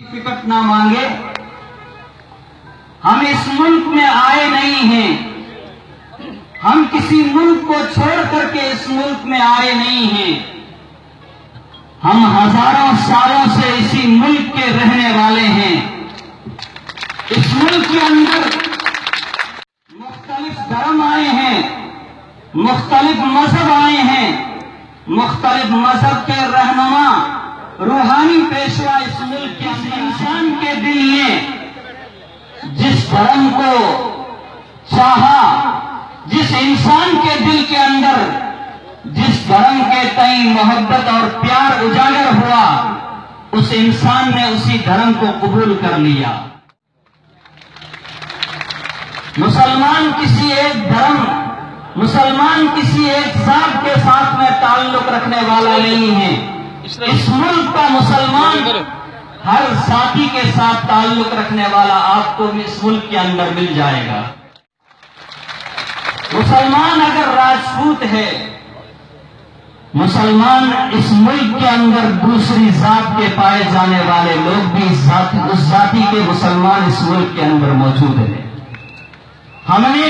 Ticket نہ مانگے. ہم اس ملک میں آئے نہیں ہیں. ہم کسی ملک کو چھوڑ کر کے اس ملک میں آئے نہیں ہیں. ہم ہزاروں سالوں سے اسی ملک کے رہنے والے ہیں. اس ملک کے اندر مختلف دھرم آئے ہیں, مختلف مذہب آئے ہیں. مختلف مذہب کے رہنما, روحانی پیشوا اس ملک کے انسان کے دل میں جس دھرم کو چاہا, جس انسان کے دل کے اندر جس دھرم کے تئیں محبت اور پیار اجاگر ہوا, اس انسان نے اسی دھرم کو قبول کر لیا. مسلمان کسی ایک دھرم, مسلمان کسی ایک ذات کے ساتھ میں تعلق رکھنے والا نہیں ہے. اس ملک کا مسلمان ہر ذاتی کے ساتھ تعلق رکھنے والا آپ کو اس ملک کے اندر مل جائے گا. مسلمان اگر راجپوت ہے, مسلمان اس ملک کے اندر دوسری ذات کے پائے جانے والے لوگ بھی اس ذاتی کے مسلمان اس ملک کے اندر موجود ہیں. ہم نے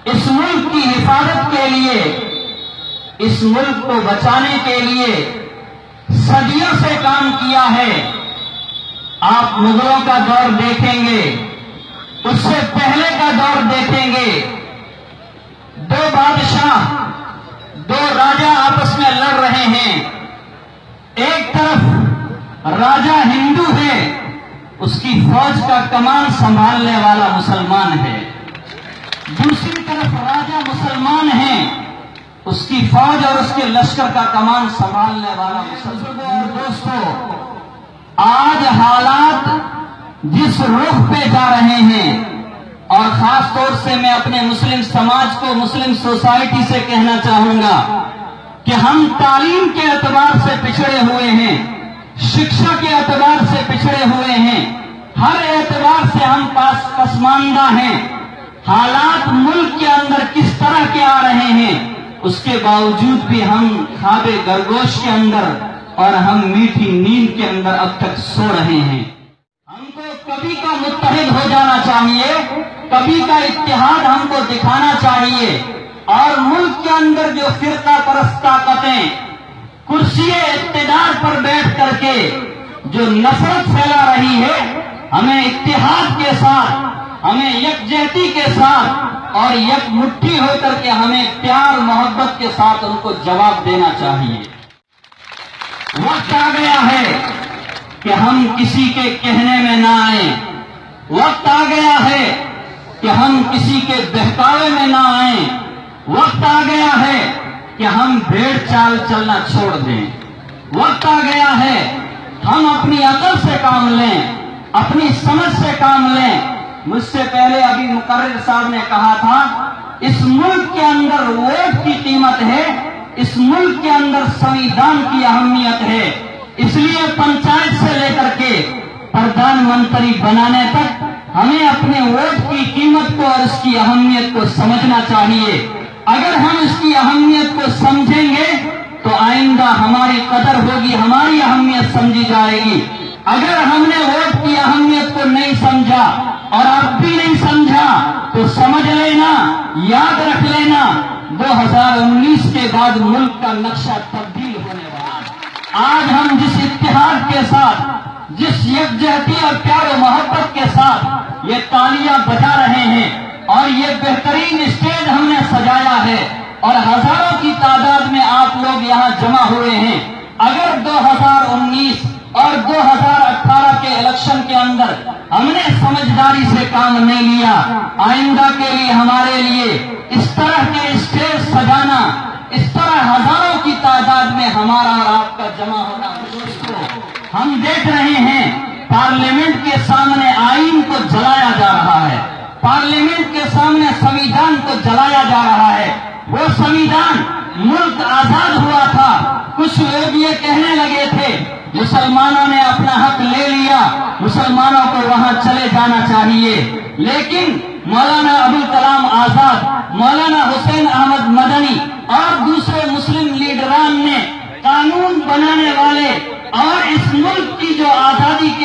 اس ملک کی حفاظت کے لیے, اس ملک کو بچانے کے لیے صدیوں سے کام کیا ہے. آپ مغلوں کا دور دیکھیں گے, اس سے پہلے کا دور دیکھیں گے. دو بادشاہ, دو راجا آپس میں لڑ رہے ہیں. ایک طرف راجا ہندو ہے, اس کی فوج کا کمان سنبھالنے والا مسلمان ہے. دوسری طرف راجا مسلمان ہے, اس کی فوج اور اس کے لشکر کا کمان سنبھالنے والا مسلمان. اور دوستو, آج حالات جس رخ پہ جا رہے ہیں, اور خاص طور سے میں اپنے مسلم سماج کو, مسلم سوسائٹی سے کہنا چاہوں گا کہ ہم تعلیم کے اعتبار سے پچھڑے ہوئے ہیں, شکشا کے اعتبار سے پچھڑے ہوئے ہیں, ہر اعتبار سے ہم پسماندہ ہیں. حالات ملک کے اندر کس طرح کے آ رہے ہیں, اس کے باوجود بھی ہم خواب گرگوش کے اندر اور ہم میٹھی نیند کے اندر اب تک سو رہے ہیں. ہم کو کبھی کا متحد ہو جانا چاہیے, کبھی کا اتحاد ہم کو دکھانا چاہیے. اور ملک کے اندر جو فرقہ پرست طاقتیں کرسی اقتدار پر بیٹھ کر کے جو نفرت پھیلا رہی ہے, ہمیں اتحاد کے ساتھ, ہمیں یکجہتی کے ساتھ اور یک مٹھی ہو کر کے ہمیں پیار محبت کے ساتھ ان کو جواب دینا چاہیے. وقت آ گیا ہے کہ ہم کسی کے کہنے میں نہ آئیں. وقت آ گیا ہے کہ ہم کسی کے بہکاوے میں نہ آئیں. وقت آ گیا ہے کہ ہم بھیڑ چال چلنا چھوڑ دیں. وقت آ گیا ہے ہم اپنی عقل سے کام لیں, اپنی سمجھ سے کام لیں. مجھ سے پہلے ابھی مقرر صاحب نے کہا تھا, اس ملک کے اندر ووٹ کی قیمت ہے, اس ملک کے اندر سنویدھان کی اہمیت ہے. اس لیے پنچایت سے لے کر کے پردھان منتری بنانے تک ہمیں اپنے ووٹ کی قیمت کو اور اس کی اہمیت کو سمجھنا چاہیے. اگر ہم اس کی اہمیت کو سمجھیں گے تو آئندہ ہماری قدر ہوگی, ہماری اہمیت سمجھی جائے گی. اگر ہم نے ووٹ کی اہمیت کو نہیں سمجھا اور اب بھی نہیں سمجھا تو سمجھ لینا, یاد رکھ لینا, 2019 کے بعد ملک کا نقشہ تبدیل ہونے والا. آج ہم جس اتحاد کے ساتھ, جس یکجہتی اور پیار و محبت کے ساتھ یہ تالیاں بجا رہے ہیں اور یہ بہترین اسٹیج ہم نے سجایا ہے اور ہزاروں کی تعداد میں آپ لوگ یہاں جمع ہوئے ہیں, اگر 2019 اور 2018 کے الیکشن کے اندر ہم نے سمجھداری سے کام نہیں لیا, آئندہ کے لیے ہمارے لیے اس طرح کے اسٹیج سجانا, اس طرح ہزاروں کی تعداد میں ہمارا اور آپ کا جمع ہونا. دوستو, ہم دیکھ رہے ہیں پارلیمنٹ کے سامنے آئین کو جلایا جا رہا ہے, پارلیمنٹ کے سامنے سنویدھان کو جلایا جا رہا ہے. وہ سنویدھان, ملک آزاد ہوا تھا, کچھ لوگ یہ کہنے لگے تھے مسلمانوں نے اپنا حق لے لیا, مسلمانوں کو وہاں چلے جانا چاہیے. لیکن مولانا ابوالکلام آزاد, مولانا حسین احمد مدنی اور دوسرے مسلم لیڈران نے, قانون بنانے والے اور اس ملک کی جو آزادی کے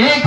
1